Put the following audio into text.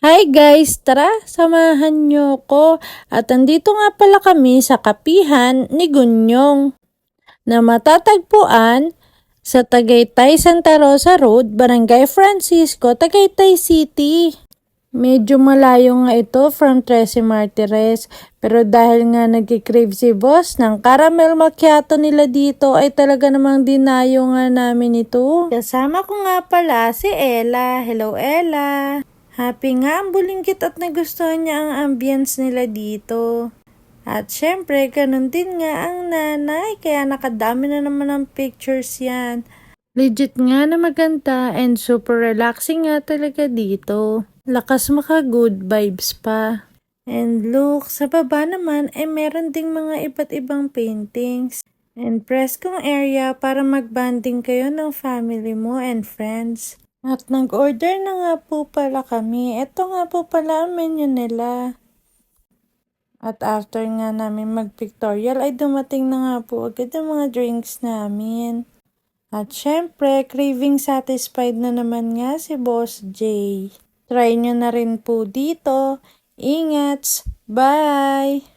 Hi guys, tara, samahan nyo ko. At andito nga pala kami sa kapihan ni Gunyong na matatagpuan sa Tagaytay Santa Rosa Road, Barangay Francisco, Tagaytay City. Medyo malayo nga ito from Trece Martires, pero dahil nga nagkikrave si boss ng caramel macchiato nila dito ay talaga namang dinayo nga namin ito. Kasama ko nga pala si Ella. Hello Ella! Happy nga ang bulinggit at nagustuhan niya ang ambience nila dito. At syempre, ganun din nga ang nanay, kaya nakadami na naman ng pictures yan. Legit nga na maganda and super relaxing nga talaga dito. Lakas maka good vibes pa. And look, sa baba naman ay meron ding mga iba't ibang paintings. And preskong area para magbanding kayo ng family mo and friends. At nag-order na nga po pala kami. Ito nga po pala ang menu nila. At after nga namin mag-pictorial ay dumating na nga po agad ang mga drinks namin. At syempre, craving satisfied na naman nga si Boss J. Try nyo na rin po dito. Ingat! Bye!